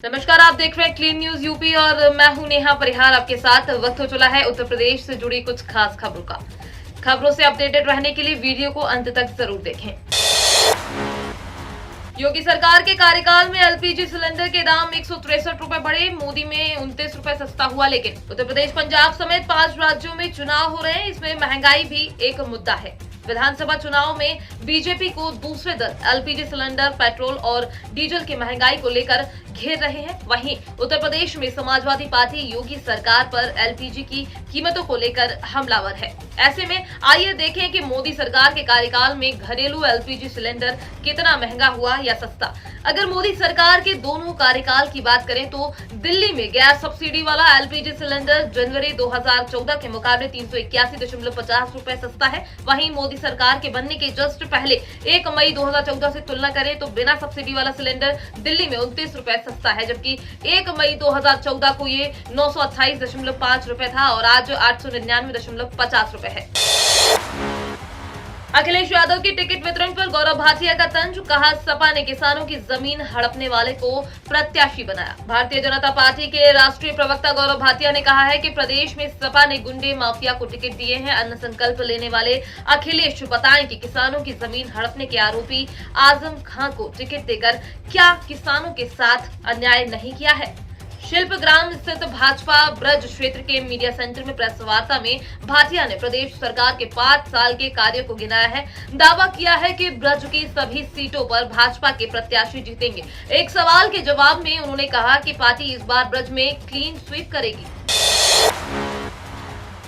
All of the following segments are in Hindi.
नमस्कार, आप देख रहे हैं क्लीन न्यूज यूपी और मैं हूं नेहा परिहार आपके साथ। वक्त हो चला है उत्तर प्रदेश से जुड़ी कुछ खास खबरों का। खबरों से अपडेटेड रहने के लिए वीडियो को अंत तक जरूर देखें। योगी सरकार के कार्यकाल में एलपीजी सिलेंडर के दाम 163 रुपए बढ़े, मोदी में 29 रुपए सस्ता हुआ। लेकिन उत्तर प्रदेश, पंजाब समेत 5 राज्यों में चुनाव हो रहे हैं, इसमें महंगाई भी एक मुद्दा है। विधानसभा चुनाव में बीजेपी को दूसरे दल एलपीजी सिलेंडर, पेट्रोल और डीजल की महंगाई को लेकर घेर रहे हैं। वहीं उत्तर प्रदेश में समाजवादी पार्टी योगी सरकार पर एलपीजी की कीमतों को लेकर हमलावर है। ऐसे में आइए देखें कि मोदी सरकार के कार्यकाल में घरेलू एलपीजी सिलेंडर कितना महंगा हुआ या सस्ता। अगर मोदी सरकार के दोनों कार्यकाल की बात करें तो दिल्ली में गैर सब्सिडी वाला एलपीजी सिलेंडर जनवरी 2014 के मुकाबले 381.50 रुपए सस्ता है। वहीं मोदी सरकार के बनने के जस्ट पहले 1 मई 2014 से तुलना करें तो बिना सब्सिडी वाला सिलेंडर दिल्ली में 29 रुपए सस्ता है, जबकि 1 मई 2014 को ये 928.5 रुपए था और आज 899.50 रुपए है। अखिलेश यादव की टिकट वितरण पर गौरव भाटिया का तंज, कहा सपा ने किसानों की जमीन हड़पने वाले को प्रत्याशी बनाया। भारतीय जनता पार्टी के राष्ट्रीय प्रवक्ता गौरव भाटिया ने कहा है कि प्रदेश में सपा ने गुंडे माफिया को टिकट दिए हैं। अन्न संकल्प लेने वाले अखिलेश बताएं कि किसानों की जमीन हड़पने के आरोपी आजम खां को टिकट देकर क्या किसानों के साथ अन्याय नहीं किया है। शिल्पग्राम स्थित भाजपा ब्रज क्षेत्र के मीडिया सेंटर में प्रेस वार्ता में भाटिया ने प्रदेश सरकार के 5 साल के कार्य को गिनाया है। दावा किया है कि ब्रज की सभी सीटों पर भाजपा के प्रत्याशी जीतेंगे। एक सवाल के जवाब में उन्होंने कहा कि पार्टी इस बार ब्रज में क्लीन स्वीप करेगी।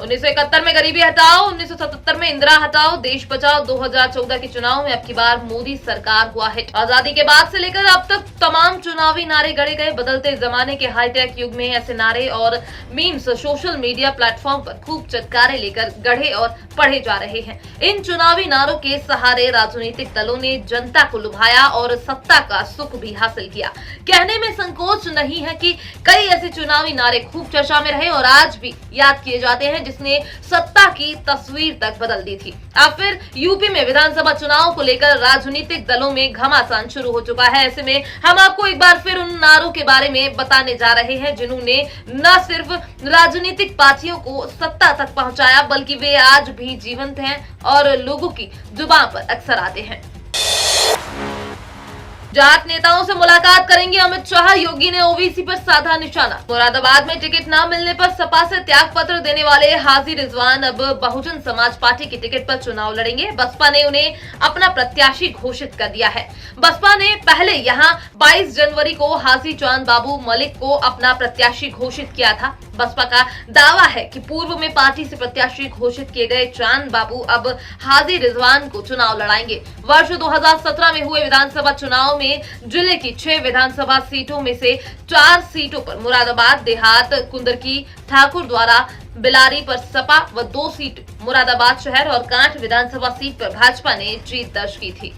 1971 में गरीबी हटाओ, 1977 में इंदिरा हटाओ, देश बचाओ। 2014 के चुनाव में अब की बार मोदी सरकार हुआ हिट। आजादी के बाद से लेकर अब तक तमाम चुनावी नारे गढ़े गए। बदलते जमाने के हाईटेक युग में ऐसे नारे और मीम्स सोशल मीडिया प्लेटफॉर्म पर खूब चटकारे लेकर गढ़े और पढ़े जा रहे हैं। इन चुनावी नारों के सहारे राजनीतिक दलों ने जनता को लुभाया और सत्ता का सुख भी हासिल किया। कहने में संकोच नहीं है कि कई ऐसे चुनावी नारे खूब चर्चा में रहे और आज भी याद किए जाते हैं, जिसने सत्ता की तस्वीर तक बदल दी थी। अब फिर यूपी में विधानसभा चुनाव को लेकर राजनीतिक दलों में घमासान शुरू हो चुका है। ऐसे में हम आपको एक बार फिर उन नारों के बारे में बताने जा रहे हैं जिन्होंने न सिर्फ राजनीतिक पार्टियों को सत्ता तक पहुंचाया, बल्कि वे आज भी जीवंत हैं और लोगों की जुबान पर अक्सर आते हैं। जाट नेताओं से मुलाकात करेंगे अमित शाह, योगी ने ओवीसी पर साधा निशाना। मुरादाबाद में टिकट न मिलने पर सपा से त्याग पत्र देने वाले हाजी रिजवान अब बहुजन समाज पार्टी की टिकट पर चुनाव लड़ेंगे। बसपा ने उन्हें अपना प्रत्याशी घोषित कर दिया है। बसपा ने पहले यहां 22 जनवरी को हाजी चांद बाबू मलिक को अपना प्रत्याशी घोषित किया था। बसपा का दावा है कि पूर्व में पार्टी से प्रत्याशी घोषित किए गए चांद बाबू अब हाजी रिजवान को चुनाव लड़ाएंगे। वर्ष 2017 में हुए विधानसभा चुनाव में जिले की 6 विधानसभा सीटों में से 4 सीटों पर मुरादाबाद देहात कुंदरकी ठाकुर द्वारा बिलारी पर सपा व 2 सीट मुरादाबाद शहर और कांठ विधानसभा सीट पर भाजपा ने जीत दर्ज की थी।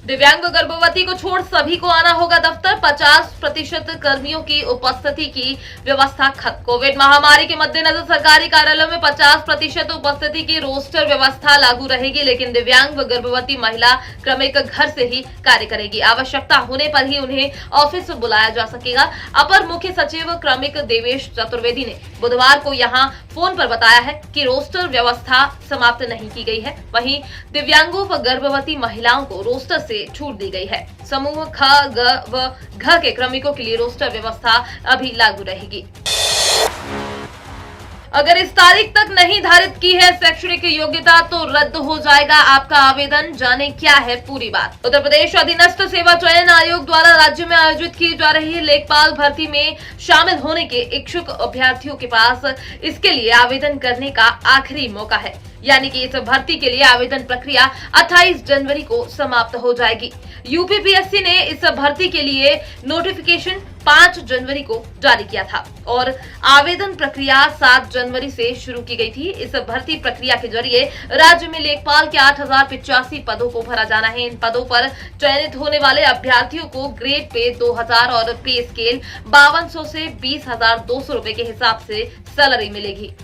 दिव्यांग गर्भवती को छोड़ सभी को आना होगा दफ्तर, 50% कर्मियों की उपस्थिति की व्यवस्था खत्म। कोविड महामारी के मद्देनजर सरकारी कार्यालयों में 50% उपस्थिति की रोस्टर व्यवस्था लागू रहेगी, लेकिन दिव्यांग व गर्भवती महिला क्रमिक घर से ही कार्य करेगी। आवश्यकता होने पर ही उन्हें ऑफिस में बुलाया जा सकेगा। अपर मुख्य सचिव क्रमिक देवेश चतुर्वेदी ने बुधवार को यहां फोन पर बताया है कि रोस्टर व्यवस्था समाप्त नहीं की गई है। वहीं दिव्यांगों व गर्भवती महिलाओं को रोस्टर से छूट दी गई है। समूह ख, ग व घ के क्रमिकों के लिए रोस्टर व्यवस्था अभी लागू रहेगी। अगर इस तारीख तक नहीं धारित की है शैक्षणिक योग्यता तो रद्द हो जाएगा आपका आवेदन। जाने क्या है पूरी बात। उत्तर प्रदेश अधीनस्थ सेवा चयन आयोग द्वारा राज्य में आयोजित की जा रही लेखपाल भर्ती में शामिल होने के इच्छुक अभ्यर्थियों के पास इसके लिए आवेदन करने का आखिरी मौका है। यानी कि इस भर्ती के लिए आवेदन प्रक्रिया 28 जनवरी को समाप्त हो जाएगी। यूपीपीएससी ने इस भर्ती के लिए नोटिफिकेशन 5 जनवरी को जारी किया था और आवेदन प्रक्रिया 7 जनवरी से शुरू की गई थी। इस भर्ती प्रक्रिया के जरिए राज्य में लेखपाल के 8085 पदों को भरा जाना है। इन पदों पर चयनित होने वाले अभ्यर्थियों को ग्रेड पे 2000 और पे स्केल 5200 से 20,200 रुपए के हिसाब से सैलरी मिलेगी।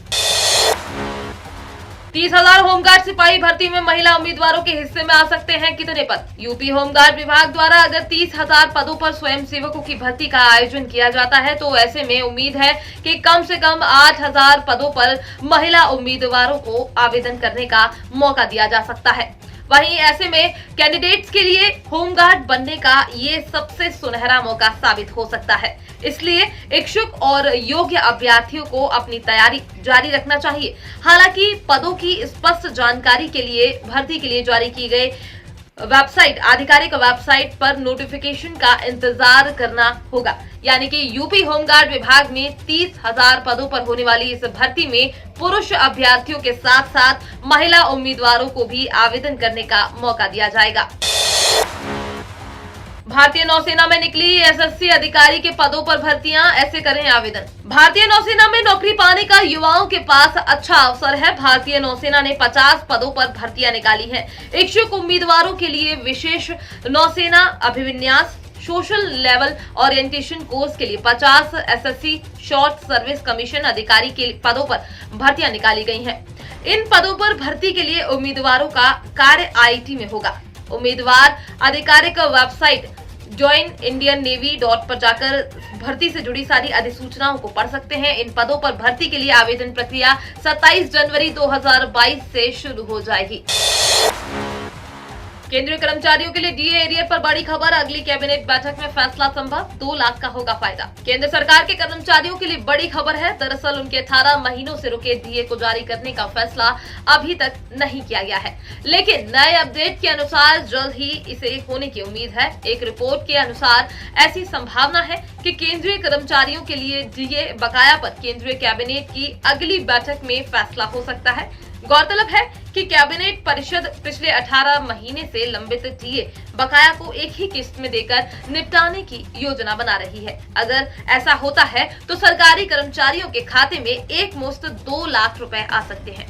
30,000 होमगार्ड सिपाही भर्ती में महिला उम्मीदवारों के हिस्से में आ सकते हैं कितने पद? यूपी होमगार्ड विभाग द्वारा अगर 30,000 पदों पर स्वयंसेवकों की भर्ती का आयोजन किया जाता है तो ऐसे में उम्मीद है कि कम से कम 8,000 पदों पर महिला उम्मीदवारों को आवेदन करने का मौका दिया जा सकता है। वहीं ऐसे में कैंडिडेट्स के लिए होमगार्ड बनने का ये सबसे सुनहरा मौका साबित हो सकता है। इसलिए इच्छुक और योग्य अभ्यर्थियों को अपनी तैयारी जारी रखना चाहिए। हालांकि पदों की स्पष्ट जानकारी के लिए भर्ती के लिए जारी की गई वेबसाइट, आधिकारिक वेबसाइट पर नोटिफिकेशन का इंतजार करना होगा। यानी कि यूपी होमगार्ड विभाग में 30,000 पदों पर होने वाली इस भर्ती में पुरुष अभ्यर्थियों के साथ साथ महिला उम्मीदवारों को भी आवेदन करने का मौका दिया जाएगा। भारतीय नौसेना में निकली एसएससी अधिकारी के पदों पर भर्तियां, ऐसे करें आवेदन। भारतीय नौसेना में नौकरी पाने का युवाओं के पास अच्छा अवसर है। भारतीय नौसेना ने 50 पदों पर भर्तियां निकाली हैं। इच्छुक उम्मीदवारों के लिए विशेष नौसेना अभिविन्यास सोशल लेवल ओरिएंटेशन कोर्स के लिए 50 एसएससी शॉर्ट सर्विस कमीशन अधिकारी के पदों पर भर्तियां निकाली गई हैं। इन पदों पर भर्ती के लिए उम्मीदवारों का कार्य आईटी में होगा। उम्मीदवार आधिकारिक वेबसाइट joinindianNavy.in पर जाकर भर्ती से जुड़ी सारी अधिसूचनाओं को पढ़ सकते हैं। इन पदों पर भर्ती के लिए आवेदन प्रक्रिया 27 जनवरी 2022 से शुरू हो जाएगी। केंद्रीय कर्मचारियों के लिए डीए एरियर पर बड़ी खबर, अगली कैबिनेट बैठक में फैसला संभव, 2 लाख का होगा फायदा। केंद्र सरकार के कर्मचारियों के लिए बड़ी खबर है। दरअसल उनके 18 महीनों से रुके डीए को जारी करने का फैसला अभी तक नहीं किया गया है, लेकिन नए अपडेट के अनुसार जल्द ही इसे होने की उम्मीद है। एक रिपोर्ट के अनुसार ऐसी संभावना है कि केंद्रीय कर्मचारियों के लिए डीए बकाया पर केंद्रीय कैबिनेट की अगली बैठक में फैसला हो सकता है। गौरतलब है कि कैबिनेट परिषद पिछले 18 महीने से लंबित डीए बकाया को एक ही किस्त में देकर निपटाने की योजना बना रही है। अगर ऐसा होता है तो सरकारी कर्मचारियों के खाते में एक मुश्त 2 लाख रुपए आ सकते हैं।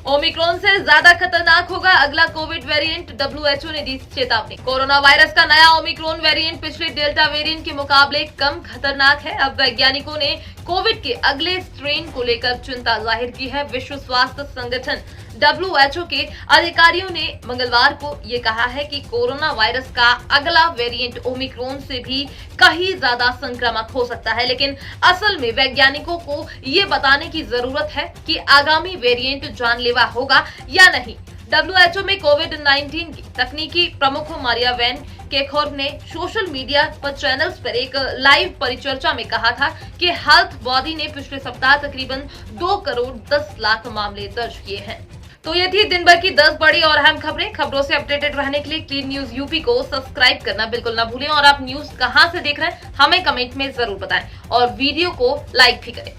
ओमिक्रॉन से ज्यादा खतरनाक होगा अगला कोविड वेरिएंट, डब्ल्यूएचओ ने दी चेतावनी। कोरोना वायरस का नया ओमिक्रॉन वेरिएंट पिछले डेल्टा वेरिएंट के मुकाबले कम खतरनाक है। अब वैज्ञानिकों ने कोविड के अगले स्ट्रेन को लेकर चिंता जाहिर की है। विश्व स्वास्थ्य संगठन डब्ल्यूएचओ के अधिकारियों ने मंगलवार को ये कहा है कि कोरोना वायरस का अगला वेरिएंट ओमिक्रॉन से भी कहीं ज्यादा संक्रामक हो सकता है, लेकिन असल में वैज्ञानिकों को ये बताने की जरूरत है कि आगामी वेरिएंट जानलेवा होगा या नहीं। डब्ल्यूएचओ में कोविड-19 की तकनीकी प्रमुख मारिया वैन केखोर ने सोशल मीडिया पर चैनल्स पर एक लाइव परिचर्चा में कहा था कि हेल्थ बॉडी ने पिछले सप्ताह तकरीबन 2 करोड़ 10 लाख मामले दर्ज किए हैं। तो ये थी दिन भर की 10 बड़ी और अहम खबरें। खबरों से अपडेटेड रहने के लिए क्लीन न्यूज यूपी को सब्सक्राइब करना बिल्कुल ना भूलें और आप न्यूज कहां से देख रहे हैं हमें कमेंट में जरूर बताएं और वीडियो को लाइक भी करें।